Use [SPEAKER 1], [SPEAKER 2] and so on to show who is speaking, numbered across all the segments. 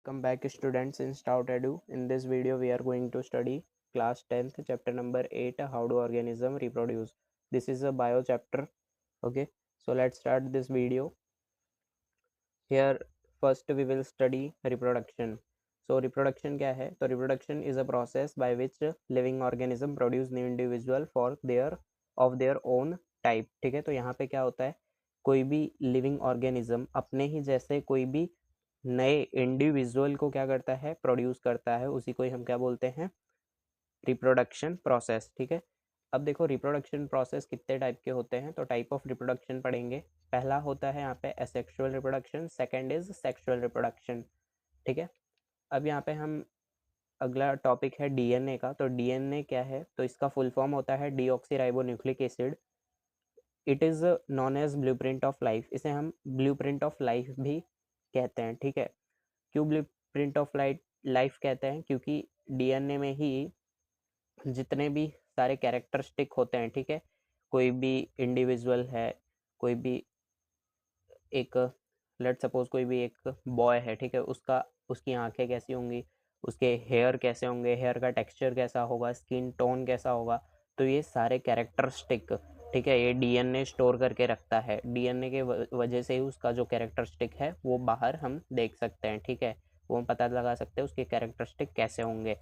[SPEAKER 1] Welcome back students in Stout Edu. In this video we are going to study class 10th chapter number 8 how do organism reproduce. This is a bio chapter. Okay, so let's start this video. Here first we will study reproduction. So reproduction क्या है? तो reproduction is a process by which living organism produce new individual for their own type. ठीक है, तो यहाँ पे क्या होता है, कोई भी लिविंग ऑर्गेनिज्म अपने ही जैसे कोई भी नए इंडिविजुअल को क्या करता है, प्रोड्यूस करता है, उसी को ही हम क्या बोलते हैं, रिप्रोडक्शन प्रोसेस। ठीक है, अब देखो रिप्रोडक्शन प्रोसेस कितने टाइप के होते हैं, तो टाइप ऑफ रिप्रोडक्शन पढ़ेंगे। पहला होता है यहाँ पे asexual reproduction, second is sexual reproduction. ठीक है, अब यहाँ पे हम अगला टॉपिक है डीएनए का। तो डीएनए क्या है, तो इसका फुल फॉर्म होता है deoxyribonucleic acid. It is known as blueprint of life, इसे हम ब्लूप्रिंट ऑफ लाइफ भी कहते हैं। ठीक है, क्यों ब्लूप्रिंट ऑफ लाइफ कहते हैं, क्योंकि डीएनए में ही जितने भी सारे कैरेक्टरिस्टिक होते हैं, ठीक है, कोई भी इंडिविजुअल है, कोई भी एक लेट सपोज कोई भी एक बॉय है, ठीक है, उसकी आंखें कैसी होंगी, उसके हेयर कैसे होंगे, हेयर का टेक्सचर कैसा होगा, स्किन टोन कैसा होगा, तो ये सारे कैरेक्टरिस्टिक, ठीक है, ये डीएनए स्टोर करके रखता है। डीएनए के वजह से ही उसका जो कैरेक्टरिस्टिक है वो बाहर हम देख सकते हैं। ठीक है, वो हम पता लगा सकते हैं उसके कैरेक्टरिस्टिक कैसे होंगे।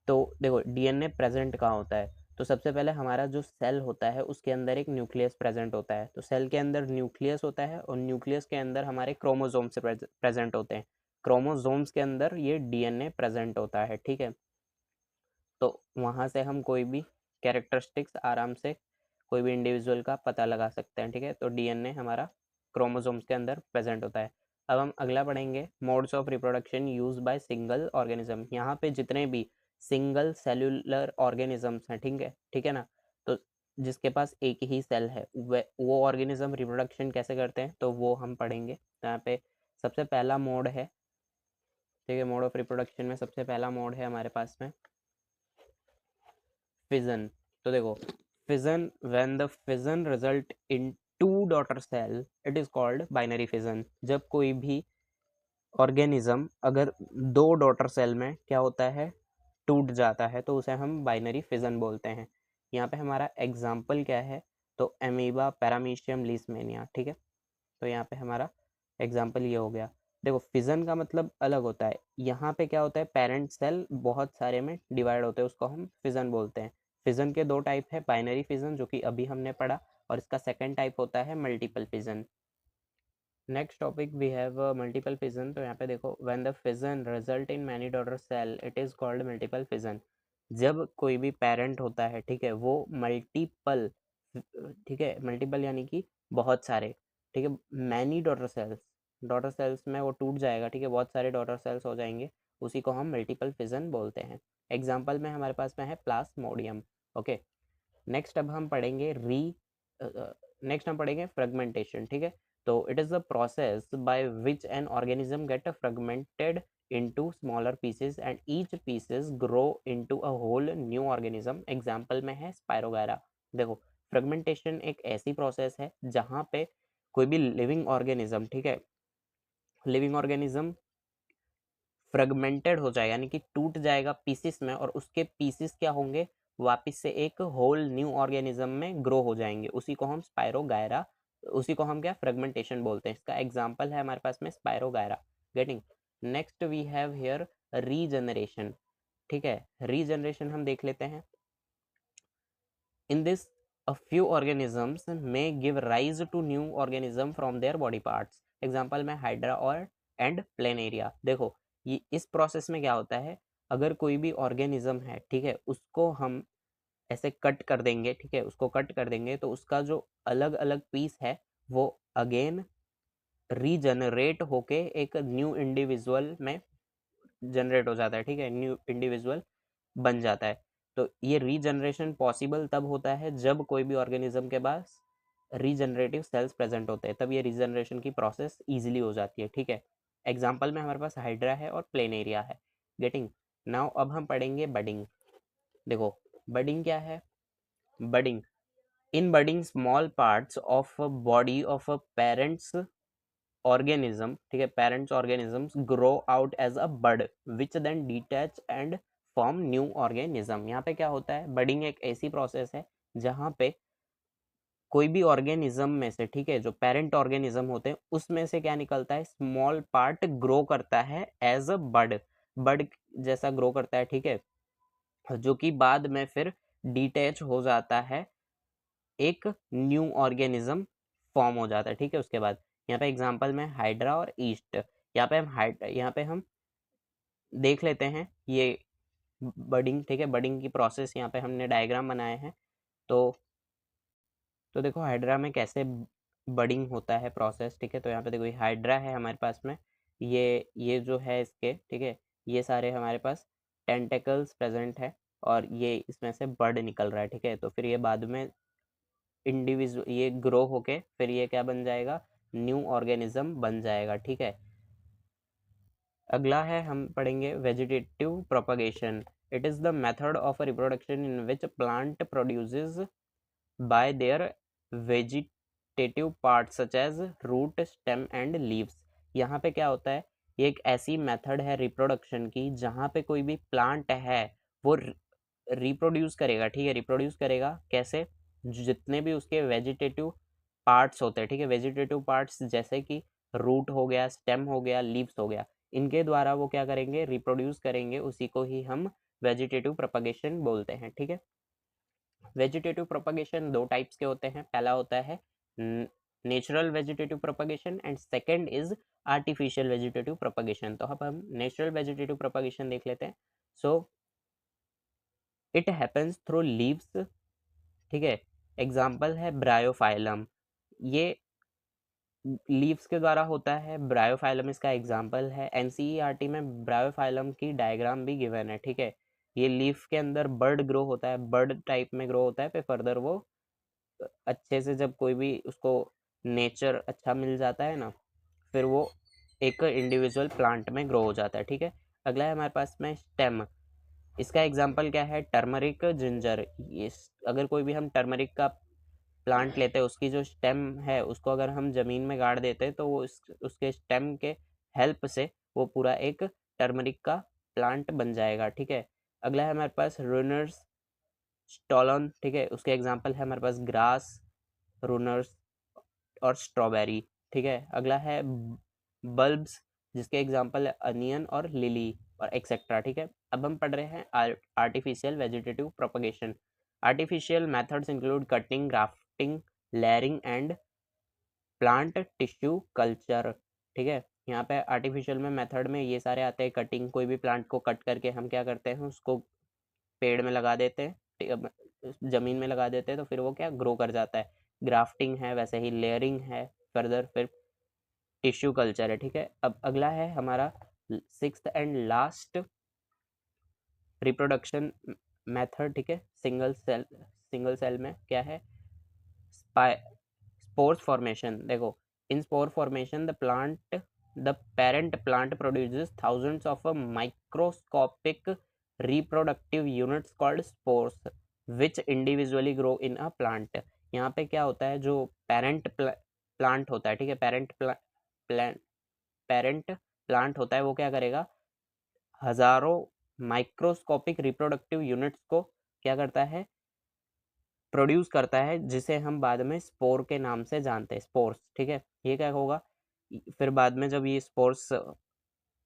[SPEAKER 1] तो देखो डीएनए प्रेजेंट कहाँ होता है, तो सबसे पहले हमारा जो सेल होता है उसके अंदर एक न्यूक्लियस प्रेजेंट होता है। तो सेल के अंदर न्यूक्लियस होता है और न्यूक्लियस के अंदर हमारे क्रोमोसोम्स प्रेजेंट होते हैं। क्रोमोसोम्स के अंदर ये डीएनए प्रेजेंट होता है। ठीक है, तो वहाँ से हम कोई भी कैरेक्टरिस्टिक्स आराम से कोई भी इंडिविजुअल का पता लगा सकते हैं। ठीक है, तो डीएनए हमारा क्रोमोसोम्स के अंदर प्रेजेंट होता है। अब हम अगला पढ़ेंगे modes of reproduction use by single organism. यहाँ पे जितने भी सिंगल सेल्यूलर ऑर्गेनिजम्स हैं, ठीक है ना, तो जिसके पास एक ही सेल है वो ऑर्गेनिज्म रिप्रोडक्शन कैसे करते हैं, तो वो हम पढ़ेंगे। तो यहाँ पे सबसे पहला मोड है, ठीक है, मोड ऑफ रिप्रोडक्शन में सबसे पहला मोड है हमारे पास में फिजन। तो देखो fission, when the fission result in two daughter cell it is called binary fission. जब कोई भी ऑर्गेनिज्म अगर दो डॉटर सेल में क्या होता है, टूट जाता है, तो उसे हम बाइनरी फिजन बोलते हैं। यहाँ पे हमारा एग्जाम्पल क्या है, तो एमीबा पैरामीशियम लीसमेनिया। ठीक है, तो यहाँ पे हमारा एग्जाम्पल ये हो गया। देखो फिजन का मतलब अलग होता है, यहाँ पे क्या होता है, पेरेंट सेल बहुत सारे में डिवाइड होते हैं, उसको हम फिजन बोलते हैं। फिजन के दो टाइप है, बाइनरी फिजन जो कि अभी हमने पढ़ा, और इसका सेकंड टाइप होता है multiple fission. Next topic we have multiple fission. तो यहाँ पे देखो when the fission result in many daughter cell it is called multiple fission. जब कोई भी पेरेंट होता है, ठीक है, वो मल्टीपल, ठीक है, मल्टीपल यानी कि बहुत सारे, ठीक है, मैनी डॉटर सेल्स में वो टूट जाएगा। ठीक है, बहुत सारे डॉटर सेल्स हो जाएंगे, उसी को हम मल्टीपल फिजन बोलते हैं। एग्जाम्पल में हमारे पास में है प्लाज्मोडियम। ओके, नेक्स्ट अब हम पढ़ेंगे नेक्स्ट हम पढ़ेंगे फ्रेगमेंटेशन। ठीक है, तो it is the process by which an organism gate fragmented into smaller pieces and each pieces grow into a whole new organism। Example में है स्पायरोगायरा। देखो फ्रेगमेंटेशन एक ऐसी प्रोसेस है जहाँ पे कोई भी लिविंग ऑर्गेनिज्म, ठीक है, लिविंग ऑर्गेनिज्म फ्रेगमेंटेड हो जाए यानी कि टूट जाएगा पीसेस में, और उसके पीसेस क्या होंगे, वापस से एक होल न्यू ऑर्गेनिज्म में ग्रो हो जाएंगे, उसी को हम स्पायरोगायरा, उसी को हम क्या फ्रेगमेंटेशन बोलते हैं। इसका एग्जांपल है हमारे पास में spirogyra. Getting, next we have here regeneration. ठीक है, रीजनरेशन हम देख लेते हैं। In this a few organisms may give rise to new organism from their body parts। Example में हाइड्रा और एंड प्लेनेरिया। देखो ये इस प्रोसेस में क्या होता है, अगर कोई भी ऑर्गेनिज्म है, ठीक है, उसको हम ऐसे कट कर देंगे, ठीक है, उसको कट कर देंगे तो उसका जो अलग अलग पीस है वो अगेन रीजनरेट होके एक न्यू इंडिविजुअल में जनरेट हो जाता है। ठीक है, न्यू इंडिविजुअल बन जाता है। तो ये रीजनरेशन पॉसिबल तब होता है जब कोई भी ऑर्गेनिज्म के पास रीजनरेटिव सेल्स प्रेजेंट होते हैं, तब ये रीजनरेशन की प्रोसेस इजीली हो जाती है। ठीक है, एग्जाम्पल में हमारे पास हाइड्रा है और प्लेनेरिया है। गेटिंग, नाउ अब हम पढ़ेंगे बडिंग। देखो बडिंग क्या है, budding, in budding small parts of body of parents organism, ठीक है, parents organisms grow out as a bud which then detach and form new organism. यहाँ पे क्या होता है, बडिंग एक ऐसी प्रोसेस है जहाँ पे कोई भी ऑर्गेनिज्म में से, ठीक है, जो पेरेंट ऑर्गेनिज्म होते हैं उसमें से क्या निकलता है, स्मॉल पार्ट ग्रो करता है एज अ बड, बड जैसा ग्रो करता है, ठीक है, जो कि बाद में फिर डिटैच हो जाता है, एक न्यू ऑर्गेनिज्म फॉर्म हो जाता है, ठीक है। उसके बाद यहाँ पे एग्जांपल में हाइड्रा और ईस्ट, यहाँ पे हम देख लेते हैं ये बडिंग, ठीक है, बडिंग की प्रोसेस यहाँ पे हमने डायग्राम बनाए हैं। तो देखो हाइड्रा में कैसे बडिंग होता है प्रोसेस, ठीक है। तो यहाँ पे देखो ये हाइड्रा है हमारे पास में, ये जो है इसके, ठीक है, ये सारे हमारे पास टेंटेकल्स प्रेजेंट है और ये इसमें से बड निकल रहा है, ठीक है। तो फिर ये बाद में इंडिविजुअल ये ग्रो होके फिर ये क्या बन जाएगा, न्यू ऑर्गेनिज्म बन जाएगा, ठीक है। अगला है हम पढ़ेंगे vegetative propagation. It is the method of reproduction in which plant produces by their vegetative parts such as root, stem and leaves. यहाँ पे क्या होता है, ये एक ऐसी मेथड है रिप्रोडक्शन की जहाँ पे कोई भी प्लांट है वो रिप्रोड्यूस करेगा, ठीक है, रिप्रोड्यूस करेगा कैसे, जितने भी उसके वेजिटेटिव पार्ट्स होते हैं, ठीक है, वेजिटेटिव पार्ट्स जैसे कि रूट हो गया, स्टेम हो गया, लीव्स हो गया, इनके द्वारा वो क्या करेंगे, रिप्रोड्यूस करेंगे, उसी को ही हम वेजिटेटिव प्रोपगेशन बोलते हैं, ठीक है। वेजिटेटिव प्रोपगेशन दो टाइप्स के होते हैं, पहला होता है natural vegetative propagation and second is artificial vegetative propagation. तो अब हम नेचुरल वेजिटेटिव प्रोपगेशन देख लेते हैं। So it happens through leaves, ठीक है, एग्जाम्पल है ब्रायोफाइलम, ये लीव्स के द्वारा होता है, ब्रायोफाइलम इसका एग्जाम्पल है। एनसीईआरटी में ब्रायोफाइलम की डायग्राम भी गिवन है, ठीक है। ये लीफ के अंदर बर्ड ग्रो होता है, बर्ड टाइप में ग्रो होता है, फिर फर्दर वो अच्छे से जब कोई भी उसको नेचर अच्छा मिल जाता है ना, फिर वो एक इंडिविजुअल प्लांट में ग्रो हो जाता है, ठीक है। अगला है हमारे पास में स्टेम, इसका एग्जाम्पल क्या है, टर्मरिक, जिंजर। ये अगर कोई भी हम टर्मरिक का प्लांट लेते हैं, उसकी जो स्टेम है उसको अगर हम ज़मीन में गाड़ देते हैं तो वो उसके स्टेम के हेल्प से वो पूरा एक टर्मरिक का प्लांट बन जाएगा, ठीक है। अगला है हमारे पास रूनर्स स्टॉलन, ठीक है, उसके एग्जाम्पल है हमारे पास ग्रास, रूनर्स और स्ट्रॉबेरी, ठीक है। अगला है बल्ब्स, जिसके एग्जाम्पल है अनियन और लिली और एक्सेट्रा, ठीक है। अब हम पढ़ रहे हैं artificial vegetative propagation. Artificial methods include cutting, grafting, layering and plant tissue culture, ठीक है। यहाँ पे आर्टिफिशियल में मेथड में ये सारे आते हैं, कटिंग, कोई भी प्लांट को कट करके हम क्या करते हैं, उसको पेड़ में लगा देते हैं, जमीन में लगा देते हैं, तो फिर वो क्या ग्रो कर जाता है। ग्राफ्टिंग है, वैसे ही लेयरिंग है, फर्दर फिर टिश्यू कल्चर है, ठीक है। अब अगला है हमारा sixth and last reproduction method, ठीक है, सिंगल सेल में क्या है, स्पोर्स फॉर्मेशन। देखो in spore formation the parent plant produces thousands of microscopic reproductive units called spores which individually grow in a plant. यहाँ पे क्या होता है, जो पेरेंट प्लांट होता है, ठीक है, पेरेंट प्लांट होता है, वो क्या करेगा, हजारों माइक्रोस्कोपिक रिप्रोडक्टिव यूनिट्स को क्या करता है, प्रोड्यूस करता है, जिसे हम बाद में स्पोर के नाम से जानते हैं, स्पोर्स, ठीक है। ये क्या होगा, फिर बाद में जब ये स्पोर्स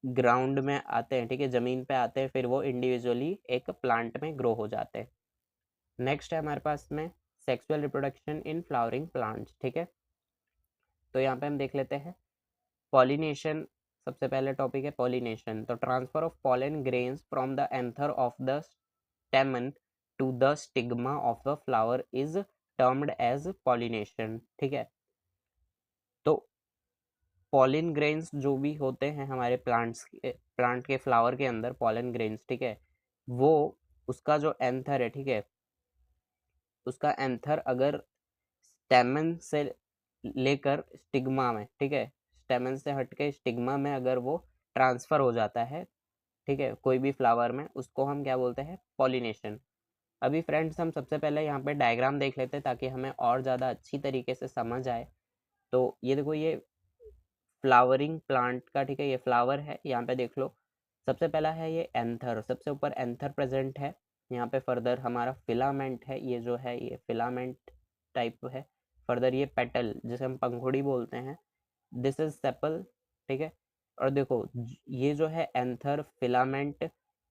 [SPEAKER 1] ग्राउंड में आते हैं, ठीक है, जमीन पे आते हैं, फिर वो इंडिविजुअली एक प्लांट में ग्रो हो जाते हैं। नेक्स्ट है हमारे पास में sexual reproduction in flowering plants, ठीक है। तो यहाँ पे हम देख लेते हैं पॉलिनेशन, सबसे पहले टॉपिक है पॉलिनेशन। तो transfer of pollen grains from the anther of the stamen to the stigma of the flower is termed as pollination, ठीक है। तो पॉलिन ग्रेन्स जो भी होते हैं हमारे प्लांट के फ्लावर के अंदर पॉलन ग्रेन्स, ठीक है, वो उसका जो एंथर है, ठीक है, उसका एंथर अगर स्टेमन से लेकर स्टिग्मा में, ठीक है, स्टेमन से हटके स्टिग्मा में अगर वो ट्रांसफर हो जाता है, ठीक है, कोई भी फ्लावर में, उसको हम क्या बोलते हैं, पॉलिनेशन। अभी फ्रेंड्स हम सबसे पहले यहाँ पे डायग्राम देख लेते हैं ताकि हमें और ज़्यादा अच्छी तरीके से समझ आए। तो ये देखो, ये फ्लावरिंग प्लांट का, ठीक है, ये फ्लावर है, यहाँ पे देख लो। सबसे पहला है ये एंथर, सबसे ऊपर एंथर प्रेजेंट है। यहाँ पे फर्दर हमारा फिलामेंट है, ये जो है ये फिलामेंट टाइप है। फर्दर ये पेटल जिसे हम पंखुड़ी बोलते हैं, दिस इज सेपल, ठीक है। और देखो ये जो है एंथर फिलामेंट,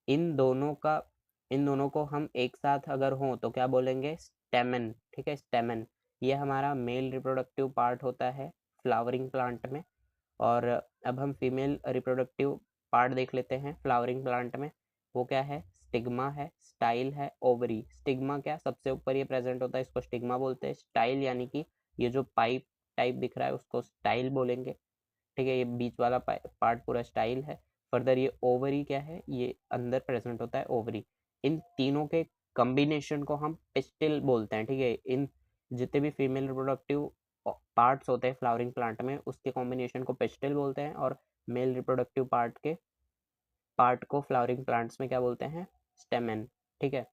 [SPEAKER 1] इन दोनों को हम एक साथ अगर हों तो क्या बोलेंगे, स्टेमन, ठीक है, स्टेमन। ये हमारा मेल रिप्रोडक्टिव पार्ट होता है फ्लावरिंग प्लांट में। और अब हम फीमेल रिप्रोडक्टिव पार्ट देख लेते हैं फ्लावरिंग प्लांट में। वो क्या है, स्टिग्मा है, स्टाइल है, ओवरी। स्टिग्मा क्या, सबसे ऊपर ये प्रेजेंट होता है, इसको स्टिग्मा बोलते हैं। स्टाइल यानी कि ये जो पाइप टाइप दिख रहा है उसको स्टाइल बोलेंगे, ठीक है, ये बीच वाला पार्ट पूरा स्टाइल है। फर्दर ये ओवरी क्या है, ये अंदर प्रेजेंट होता है, ओवरी। इन तीनों के कॉम्बिनेशन को हम पिस्टिल बोलते हैं, ठीक है। इन जितने भी फीमेल रिप्रोडक्टिव पार्ट्स होते हैं फ्लावरिंग प्लांट में, उसके कॉम्बिनेशन को पिस्टिल बोलते हैं, और मेल रिप्रोडक्टिव पार्ट को फ्लावरिंग प्लांट्स में क्या बोलते हैं, स्टेमन, ठीक है।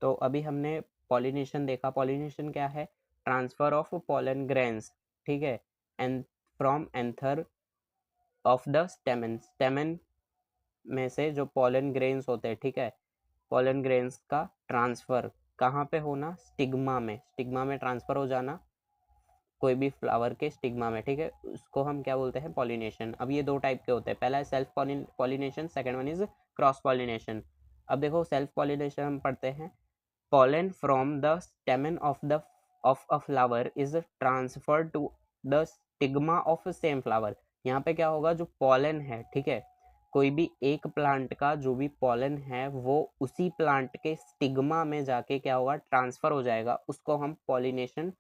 [SPEAKER 1] तो अभी हमने पॉलिनेशन देखा। पॉलिनेशन क्या है, ट्रांसफर ऑफ पॉलन ग्रेन्स, ठीक है, and from anther of the स्टेमन। स्टेमन में से जो पॉलन ग्रेन्स होते हैं, ठीक है, पॉलन ग्रेन्स का ट्रांसफर कहाँ पे होना, स्टिग्मा में। स्टिग्मा में ट्रांसफर हो जाना कोई भी फ्लावर के स्टिग्मा में, ठीक है, उसको हम क्या बोलते हैं, पॉलिनेशन। अब ये दो टाइप के होते हैं, पहला है self pollination, second one is cross pollination. अब देखो सेल्फ पॉलिनेशन हम पढ़ते हैं, pollen from the stamen of a flower is transferred to the stigma of same flower। यहाँ पे क्या होगा, जो pollen है, ठीक है, कोई भी एक प्लांट का जो भी pollen है वो उसी प्लांट के स्टिग्मा में जाके क्या होगा, ट्रांसफर हो जाएगा। उसको हम पॉलिनेशन,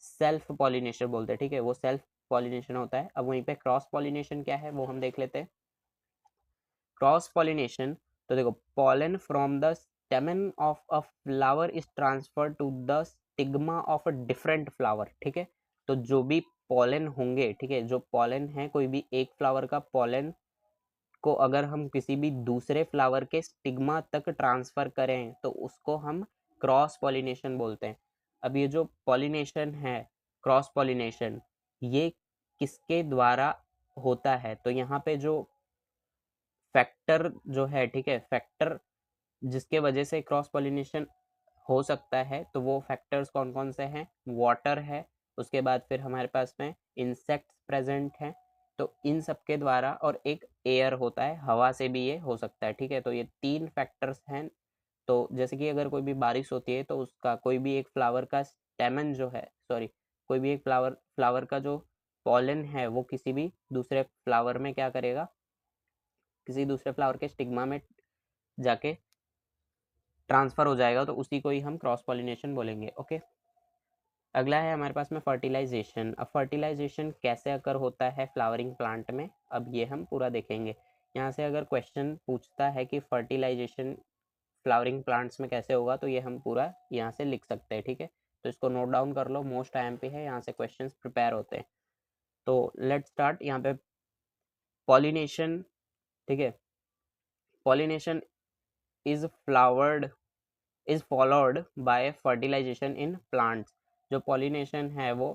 [SPEAKER 1] सेल्फ पॉलिनेशन बोलते हैं, ठीक है, वो सेल्फ पॉलिनेशन होता है। अब वहीं पे क्रॉस पॉलिनेशन क्या है वो हम देख लेते हैं। क्रॉस पॉलिनेशन, तो देखो pollen from the stamen of a flower is transferred to the stigma of a different flower, ठीक है। तो जो भी pollen होंगे, ठीक है, जो pollen है कोई भी एक फ्लावर का pollen को अगर हम किसी भी दूसरे फ्लावर के स्टिग्मा तक ट्रांसफर करें तो उसको हम क्रॉस पॉलिनेशन बोलते हैं। अब ये जो पॉलिनेशन है, क्रॉस पॉलिनेशन, ये किसके द्वारा होता है, तो यहाँ पे जो फैक्टर जो है, ठीक है, फैक्टर जिसके वजह से क्रॉस पॉलिनेशन हो सकता है, तो वो फैक्टर्स कौन कौन से हैं, वाटर है, उसके बाद फिर हमारे पास में इंसेक्ट्स प्रेजेंट हैं, तो इन सब के द्वारा, और एक एयर होता है, हवा से भी ये हो सकता है, ठीक है। तो ये तीन फैक्टर्स हैं। तो जैसे कि अगर कोई भी बारिश होती है तो उसका कोई भी एक फ्लावर का स्टेमन जो है, सॉरी, कोई भी एक फ्लावर का जो पॉलन है वो किसी भी दूसरे फ्लावर में क्या करेगा, किसी दूसरे फ्लावर के स्टिग्मा में जाके ट्रांसफर हो जाएगा, तो उसी को ही हम क्रॉस पॉलिनेशन बोलेंगे, ओके। अगला है हमारे पास में फर्टिलाइजेशन। अब फर्टिलाइजेशन कैसे अकर होता है फ्लावरिंग प्लांट में, अब ये हम पूरा देखेंगे। यहाँ से अगर क्वेश्चन पूछता है कि फर्टिलाइजेशन फ्लावरिंग प्लांट्स में कैसे होगा, तो ये हम पूरा यहाँ से लिख सकते हैं, ठीक है। तो इसको नोट डाउन कर लो, मोस्ट IMP है, यहाँ से क्वेश्चंस प्रिपेयर होते हैं। तो लेट्स स्टार्ट। यहाँ पे पॉलिनेशन, ठीक है, pollination is followed by fertilisation in plants. जो पॉलिनेशन है वो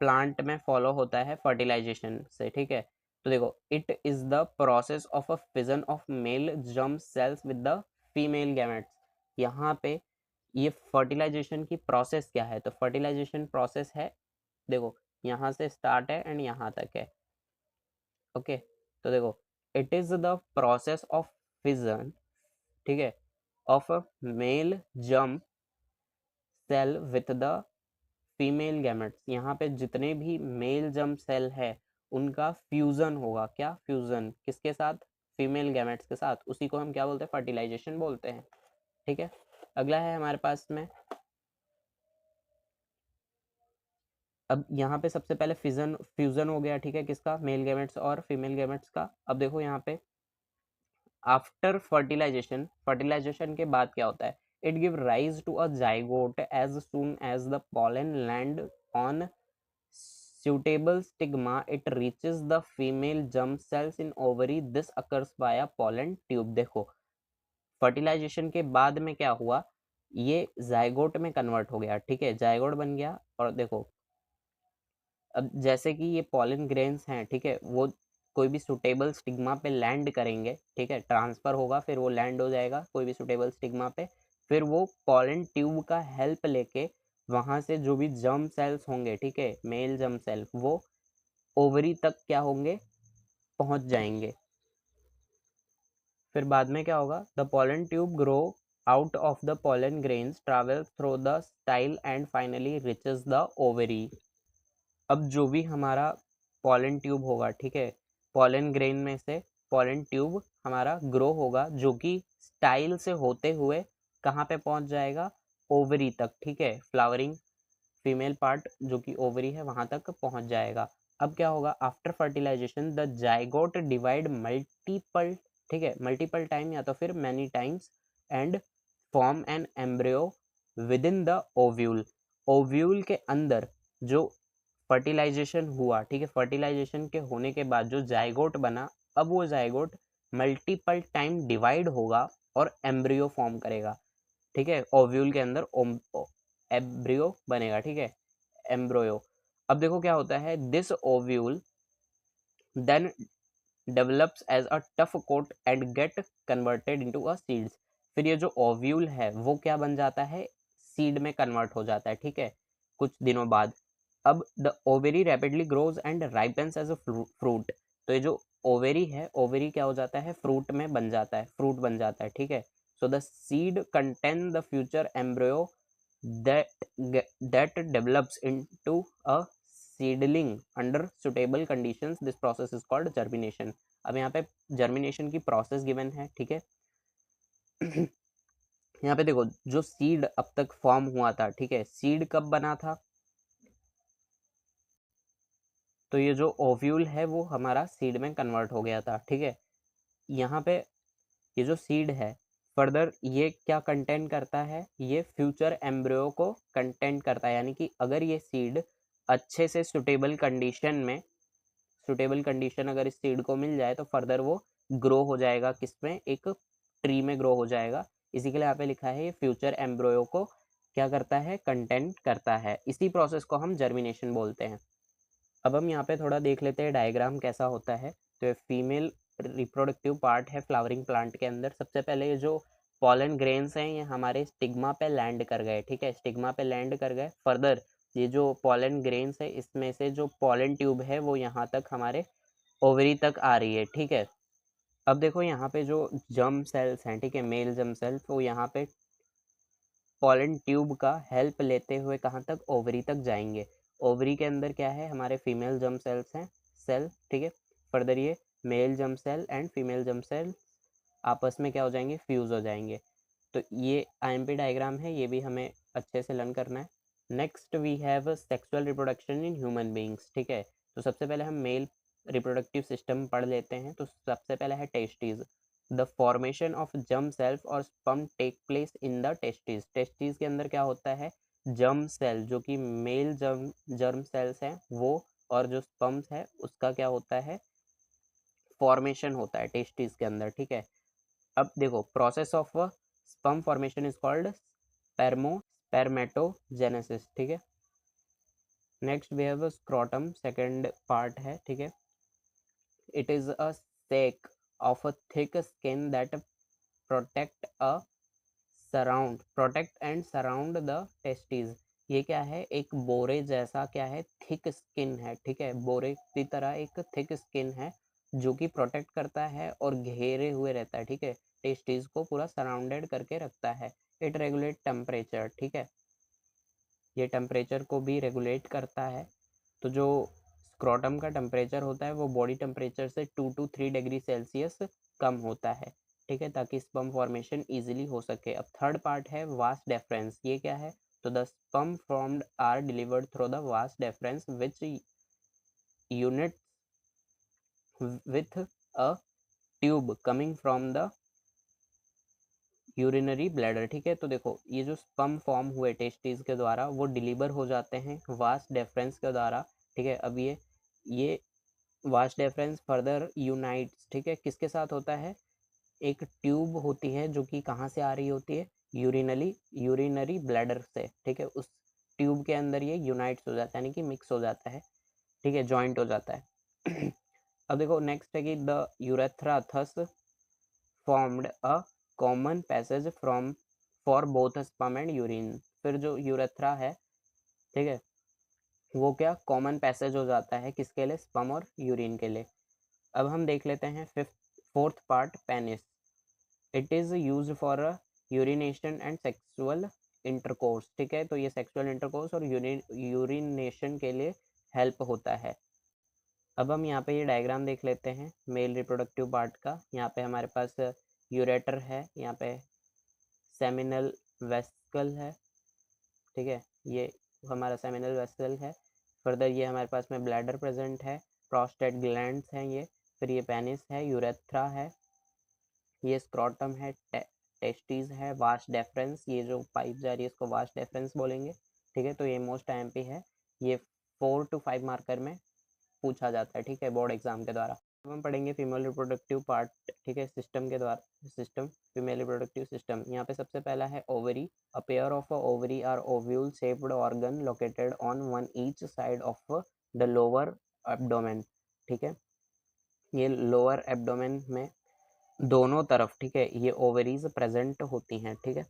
[SPEAKER 1] प्लांट में फॉलो होता है फर्टिलाइजेशन से, ठीक है। तो देखो, it is the process of a fission of male germ cells with the female gametes. यहाँ पे ये फर्टिलाइजेशन की प्रोसेस क्या है, तो फर्टिलाइजेशन प्रोसेस है, देखो यहाँ से स्टार्ट है एंड यहाँ तक है, ओके। तो देखो, it is the process of fission, ठीक है, of a male germ cell with the female gametes. यहाँ पे जितने भी मेल जर्म सेल है उनका फ्यूजन होगा, क्या फ्यूजन, किसके साथ, फीमेल गैमेट्स के साथ, उसी को हम क्या बोलते हैं, फर्टिलाइजेशन बोलते हैं, ठीक है। अगला है हमारे पास में, अब यहाँ पे सबसे पहले फ्यूजन हो गया, ठीक है, किसका, मेल गैमेट्स और फीमेल गैमेट्स का। अब देखो यहाँ पे आफ्टर फर्टिलाइजेशन के बाद क्या होता है, it give rise to a zygote as soon as the pollen land on suitable stigma it reaches the female germ cells in ovary, this occurs via pollen tube। देखो फर्टिलाइजेशन के बाद में क्या हुआ, ये जाइगोट में कन्वर्ट हो गया, ठीक है, जाइगोट बन गया। और देखो अब जैसे कि ये पॉलन ग्रेन्स हैं, ठीक है, वो कोई भी सुटेबल स्टिग्मा पे लैंड करेंगे, ठीक है, ट्रांसफर होगा, फिर वो लैंड हो जाएगा कोई भी सुटेबल स्टिग्मा पे, फिर वो पॉलन ट्यूब का हेल्प लेके वहां से जो भी जर्म सेल्स होंगे, ठीक है, मेल जर्म सेल, वो ओवरी तक क्या होंगे, पहुंच जाएंगे। फिर बाद में क्या होगा, the pollen tube grow out of the pollen grains, travel through the style and finally reaches the ovary. अब जो भी हमारा पॉलन ट्यूब होगा, ठीक है, पॉलन ग्रेन में से पॉलन ट्यूब हमारा ग्रो होगा, जो कि स्टाइल से होते हुए कहाँ पे पहुंच जाएगा, ओवरी तक, ठीक है, फ्लावरिंग फीमेल पार्ट जो कि ओवरी है वहां तक पहुंच जाएगा। अब क्या होगा, after fertilisation the zygote divide multiple, ठीक है, मल्टीपल टाइम या तो फिर many times and form an embryo within the ovule. Ovule के अंदर जो फर्टिलाइजेशन हुआ, ठीक है, फर्टिलाइजेशन के होने के बाद जो जाइगोट बना, अब वो जाइगोट मल्टीपल टाइम डिवाइड होगा और एम्ब्रियो फॉर्म करेगा, ठीक है, ओव्यूल के अंदर एम्ब्रियो बनेगा, ठीक है, एम्ब्रोयो। अब देखो क्या होता है, this ovule then develops as a tough coat and get converted into a seeds. फिर ये जो ओव्यूल है वो क्या बन जाता है, सीड में कन्वर्ट हो जाता है, ठीक है, कुछ दिनों बाद। अब the ovary rapidly grows and ripens as a fruit. तो ये जो ओवेरी है, ओवेरी क्या हो जाता है, फ्रूट में बन जाता है, फ्रूट बन जाता है, ठीक है। So the seed contain the future embryo that develops into a seedling under suitable conditions. This process is called germination. अब यहाँ पे जर्मिनेशन की प्रोसेस गिवन है, ठीक है। यहाँ पे देखो जो सीड अब तक फॉर्म हुआ था, ठीक है, सीड कब बना था, तो ये जो ओव्यूल है वो हमारा सीड में कन्वर्ट हो गया था, ठीक है। यहाँ पे ये जो सीड है फर्दर ये क्या कंटेंट करता है, ये फ्यूचर एम्ब्रियो को कंटेंट करता है, यानी कि अगर ये सीड अच्छे से सुटेबल कंडीशन में, सुटेबल कंडीशन अगर इस सीड को मिल जाए तो फर्दर वो ग्रो हो जाएगा, किसमें, एक ट्री में ग्रो हो जाएगा। इसी के लिए यहाँ पे लिखा है ये फ्यूचर एम्ब्रियो को क्या करता है, कंटेंट करता है। इसी प्रोसेस को हम जर्मिनेशन बोलते हैं। अब हम यहाँ पे थोड़ा देख लेते हैं डायग्राम कैसा होता है। तो फीमेल रिप्रोडक्टिव पार्ट है फ्लावरिंग प्लांट के अंदर। सबसे पहले ये जो पॉलन ग्रेन्स हैं ये हमारे स्टिग्मा पे लैंड कर गए, ठीक है, स्टिग्मा पे लैंड कर गए। फर्दर ये जो पॉलन ग्रेन्स है इसमें से जो पॉलन ट्यूब है वो यहाँ तक हमारे ओवरी तक आ रही है, ठीक है। अब देखो यहाँ पे जो जर्म सेल्स हैं, ठीक है, मेल जर्म सेल्स, वो यहाँ पे पॉलन ट्यूब का हेल्प लेते हुए कहाँ तक, ओवरी तक जाएंगे। ओवरी के अंदर क्या है, हमारे फीमेल जर्म सेल्स हैं, सेल, ठीक है। फर्दर ये male germ cell and female germ cell आपस में क्या हो जाएंगे, फ्यूज हो जाएंगे। तो ये आईएमपी डायग्राम है, ये भी हमें अच्छे से लर्न करना है। Next we have sexual reproduction in human beings, ठीक है। तो सबसे पहले हम मेल रिप्रोडक्टिव सिस्टम पढ़ लेते हैं। तो सबसे पहला है testis. The formation of germ cells और sperm take place in the testis. Testis के अंदर क्या होता है, जर्म सेल जो कि मेल जर्म सेल्स हैं वो, और जो स्पर्म्स है उसका क्या होता है, फॉर्मेशन होता है टेस्टिस के अंदर, ठीक है। अब देखो process of sperm formation is called spermatogenesis, ठीक है। Next we have scrotum, second part है, ठीक है। It is a sac of a thick skin that protect and surround the testes। ये क्या है, एक बोरे जैसा क्या है, थिक स्किन है, ठीक है, बोरे की तरह एक थिक स्किन है जो कि प्रोटेक्ट करता है और घेरे हुए रहता है, ठीक है, टेस्टिस को पूरा सराउंडेड करके रखता है। इट रेगुलेट टेम्परेचर, ठीक है, ये टेम्परेचर को भी रेगुलेट करता है। तो जो स्क्रोटम का टेम्परेचर होता है वो बॉडी टेम्परेचर से 2 to 3 डिग्री सेल्सियस कम होता है, ठीक है, ताकि स्पर्म फॉर्मेशन इजीली हो सके। अब थर्ड पार्ट है वास डेफरेंस। ये क्या है, तो the sperm formed are delivered through the vas deferens which unite with a tube coming from the urinary bladder, ठीक है। तो देखो ये जो स्पर्म फॉर्म हुए टेस्टिस के द्वारा वो डिलीवर हो जाते हैं वास डेफरेंस के द्वारा, ठीक है। अब ये वास डेफरेंस फर्दर यूनाइट्स, ठीक है, किसके साथ होता है, एक ट्यूब होती है जो कि कहाँ से आ रही होती है, यूरिनरी ब्लैडर से, ठीक है, उस ट्यूब के अंदर ये यूनाइट्स हो जाता है, यानी कि मिक्स हो जाता है। ठीक है, जॉइंट हो जाता है। अब देखो नेक्स्ट है कि the urethra thus formed a common passage from for both sperm and urine. फिर जो यूरेथ्रा है, ठीक है, वो क्या कॉमन पैसेज हो जाता है किसके लिए, स्पर्म और यूरिन के लिए। अब हम देख लेते हैं fourth part, penis. It is used for urination and sexual intercourse. ठीक है, तो ये सेक्सुअल इंटरकोर्स और यूरिनेशन के लिए हेल्प होता है। अब हम यहाँ पे ये डायग्राम देख लेते हैं मेल रिप्रोडक्टिव पार्ट का। यहाँ पे हमारे पास यूरेटर है, यहाँ पे सेमिनल वेस्कल है, ठीक है, ये हमारा सेमिनल वेस्कल है। फर्दर ये हमारे पास में ब्लैडर प्रेजेंट है, प्रोस्टेट ग्लैंड्स हैं ये, फिर ये पेनिस है, यूरेथ्रा है, ये स्क्रॉटम है, टेस्टिस है, वास्ट डेफरेंस, ये जो पाइप जा रही है इसको वास्ट डेफरेंस बोलेंगे। ठीक है, तो ये मोस्ट आईएमपी है, ये 4 to 5 मार्कर में पूछा जाता है, ठीक है, बोर्ड एग्जाम के द्वारा। अब हम पढ़ेंगे फीमेल रिप्रोडक्टिव पार्ट, ठीक है, सिस्टम के द्वारा। System, female reproductive system. यहाँ पे सबसे पहला है ovary. A pair of ovary are ovule shaped organ located on one each side of the lower abdomen. ठीक है, ये लोअर एब्डोमेन में दोनों तरफ, ठीक है, ये ओवरीज प्रेजेंट होती हैं। ठीक है,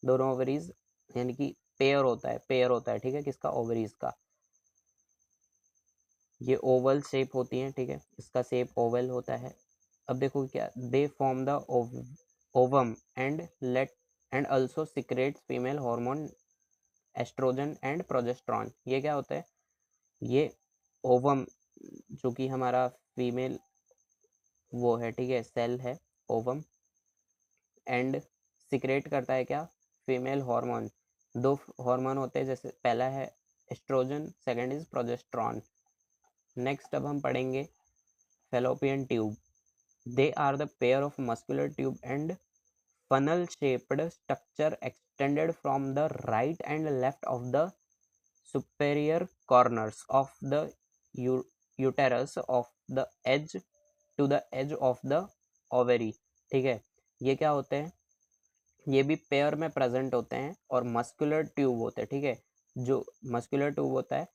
[SPEAKER 1] दोनों ओवरीज यानी कि पेयर होता है, ठीक है, किसका, ओवरीज का। ये ओवल शेप होती हैं, ठीक है, इसका शेप ओवल होता है। अब देखो क्या, they form the ovum and let and also secretes female hormone estrogen and progesterone. ये क्या होता है, ये ओवम जो कि हमारा फीमेल वो है, ठीक है, सेल है ओवम, एंड सिक्रेट करता है क्या, फीमेल हार्मोन। दो हार्मोन होते हैं, जैसे पहला है estrogen, second is progesterone. Next अब हम पढ़ेंगे Fallopian tube. They are the pair of muscular tube and funnel shaped structure extended from the right and left of the superior corners of the uterus of the edge to the edge of the ovary। ठीक है, ये क्या होते हैं, ये भी pair में present होते हैं और मस्कुलर ट्यूब होते हैं। ठीक है, जो मस्कुलर ट्यूब होता है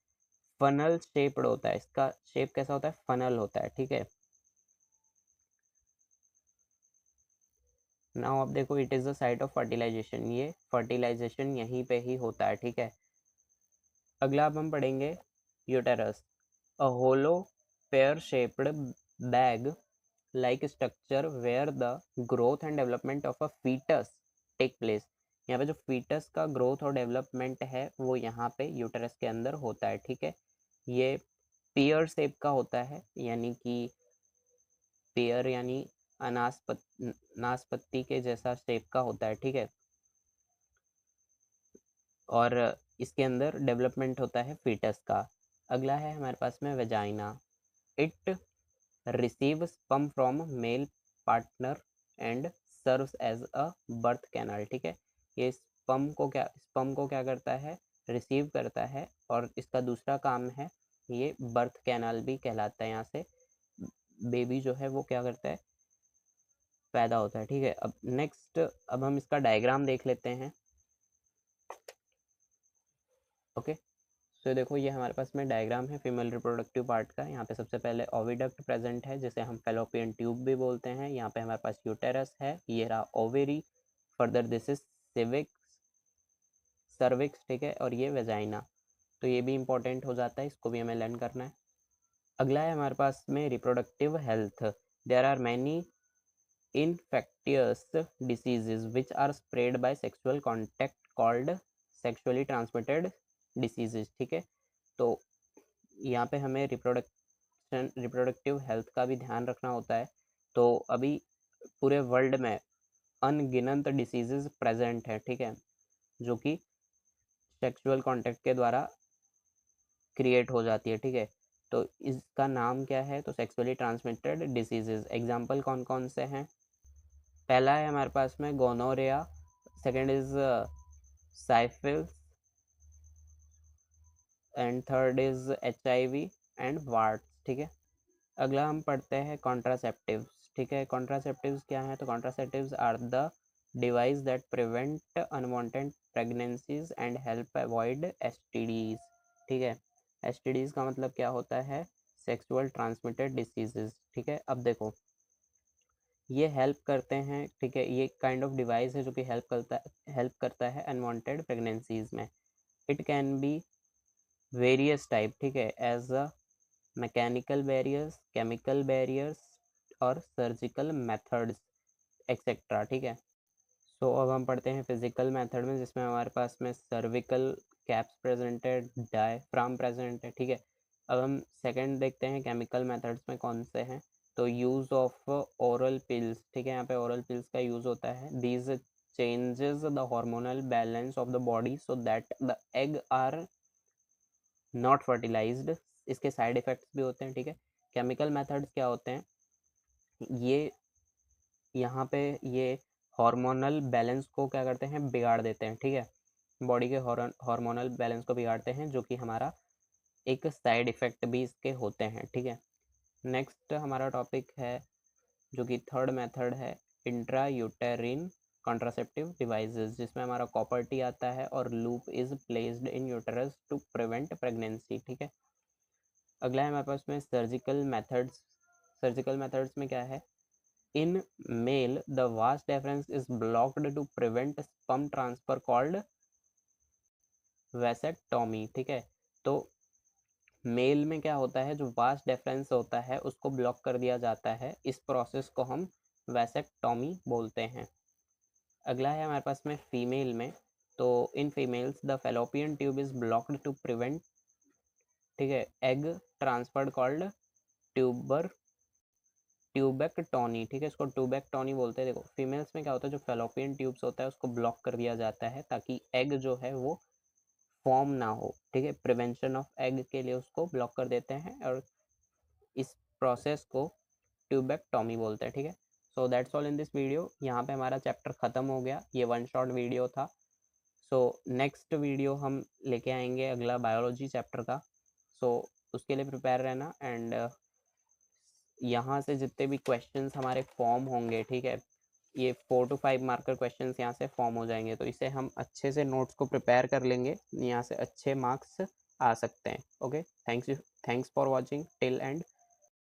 [SPEAKER 1] फनल शेप्ड होता है, इसका शेप कैसा होता है, फनल होता है। ठीक है, नाउ अब देखो, it is the site of fertilisation, ये फर्टिलाइजेशन यहीं पे ही होता है। ठीक है, अगला अब हम पढ़ेंगे uterus. A hollow pear shaped bag like structure where the growth and development of a foetus take place. यहाँ पे जो फीटस का ग्रोथ और डेवलपमेंट है वो यहाँ पे यूटेरस के अंदर होता है। ठीक है, ये पेयर शेप का होता है, यानी कि पेयर यानी नाशपत्ती के जैसा शेप का होता है। ठीक है, और इसके अंदर डेवलपमेंट होता है फीटस का। अगला है हमारे पास में vagina. It receive sperm from male partner and serves as a birth canal. ठीक है, ये स्पर्म को क्या करता है, रिसीव करता है, और इसका दूसरा काम है ये बर्थ कैनाल भी कहलाता है। यहाँ से बेबी जो है वो क्या करता है, पैदा होता है। ठीक है, अब नेक्स्ट अब हम इसका डायग्राम देख लेते हैं। ओके, तो देखो ये हमारे पास में डायग्राम है फीमेल रिप्रोडक्टिव पार्ट का। यहाँ पे सबसे पहले ओविडक्ट प्रेजेंट है, जिसे हम फेलोपियन ट्यूब भी बोलते हैं। यहाँ पे हमारे पास यूटेरस है, ये रहा ovary, further this is cervix, ठीक है, और ये वेजाइना। तो ये भी इंपॉर्टेंट हो जाता है, इसको भी हमें लर्न करना है। अगला है हमारे पास में reproductive health. There are many infectious diseases which are spread by sexual contact called sexually transmitted diseases। ठीक है, तो यहाँ पे हमें रिप्रोडक्टिव हेल्थ का भी ध्यान रखना होता है। तो अभी पूरे वर्ल्ड में अनगिनत डिसीजेज प्रेजेंट है, ठीक है, जो कि सेक्सुअल कांटेक्ट के द्वारा क्रिएट हो जाती है। ठीक है, तो इसका नाम क्या है, तो सेक्सुअली ट्रांसमिटेड डिसीजेज। एग्जाम्पल कौन कौन से हैं, पहला है हमारे पास में gonorrhoea, second is syphilis, and third is HIV and warts. ठीक है, अगला हम पढ़ते हैं कॉन्ट्रासेप्टिव्स। ठीक है, कॉन्ट्रासेप्टिव्स क्या है, तो contraceptives are the device that prevent unwanted pregnancies and help avoid STDs। ठीक है, STDs का मतलब क्या होता है, सेक्सुअल ट्रांसमिटेड डिसीजेज, ठीक है। अब देखो ये हेल्प करते हैं, ठीक है, ये काइंड ऑफ डिवाइस है जो कि हेल्प करता है अनवांटेड प्रेगनेंसीज में। It can be various type, ठीक है, as a mechanical barriers, chemical barriers और सर्जिकल मेथड्स एक्सेट्रा, ठीक है। सो अब हम पढ़ते हैं फिजिकल मेथड में, जिसमें हमारे पास में सर्विकल कैप्स प्रेजेंट है, डायफ्राम प्रेजेंट है, ठीक है। अब हम सेकंड देखते हैं केमिकल मेथड्स में कौन से हैं। तो यूज़ ऑफ ओरल पिल्स, ठीक है, यहाँ पे ओरल पिल्स का यूज़ होता है। These changes the hormonal balance of the body so that the egg are not fertilised. इसके साइड इफ़ेक्ट्स भी होते हैं, ठीक है। केमिकल मेथड्स क्या होते हैं, ये यहाँ पे ये हार्मोनल बैलेंस को क्या करते हैं, बिगाड़ देते हैं, ठीक है। बॉडी के हार्मोनल बैलेंस को बिगाड़ते हैं, जो कि हमारा एक साइड इफ़ेक्ट भी इसके होते हैं, ठीक है। नेक्स्ट हमारा टॉपिक है जो कि थर्ड मेथड है, इंट्रा यूटेरिन कॉन्ट्रासेप्टिव डिवाइसेस, जिसमें हमारा कॉपर टी आता है और loop is placed in uterus to prevent pregnancy, ठीक है। अगला है हमारे पास में सर्जिकल मेथड्स। सर्जिकल मेथड्स में क्या है, in male the vas deferens is blocked to prevent sperm transfer called vasectomy, ठीक है। तो मेल में क्या होता है, जो वास डेफरेंस होता है उसको ब्लॉक कर दिया जाता है, इस प्रोसेस को हम वैसेक्टोमी बोलते हैं। अगला है हमारे पास में फीमेल में, तो in females the Fallopian tube is blocked to prevent, ठीक है, egg transferred called tuber tubectomy, ठीक है, इसको ट्यूबेक्टोनी बोलते हैं। देखो फीमेल्स में क्या होता है, जो फेलोपियन ट्यूब्स होता है उसको ब्लॉक कर दिया जाता है ताकि एग जो है वो फॉर्म ना हो, ठीक है। प्रिवेंशन ऑफ एग के लिए उसको ब्लॉक कर देते हैं और इस प्रोसेस को ट्यूबेक्टोमी बोलते हैं, ठीक है। So that's all in this video. यहाँ पे हमारा चैप्टर ख़त्म हो गया, ये वन शॉट वीडियो था। सो नेक्स्ट वीडियो हम लेके आएंगे अगला बायोलॉजी चैप्टर का। सो उसके लिए प्रिपेयर रहना। एंड यहाँ से जितने भी क्वेश्चंस हमारे फॉर्म होंगे, ठीक है, ये 4 to 5 मार्कर क्वेश्चंस यहाँ से फॉर्म हो जाएंगे, तो इसे हम अच्छे से नोट्स को प्रिपेयर कर लेंगे, यहाँ से अच्छे मार्क्स आ सकते हैं। Okay, thanks for watching till and.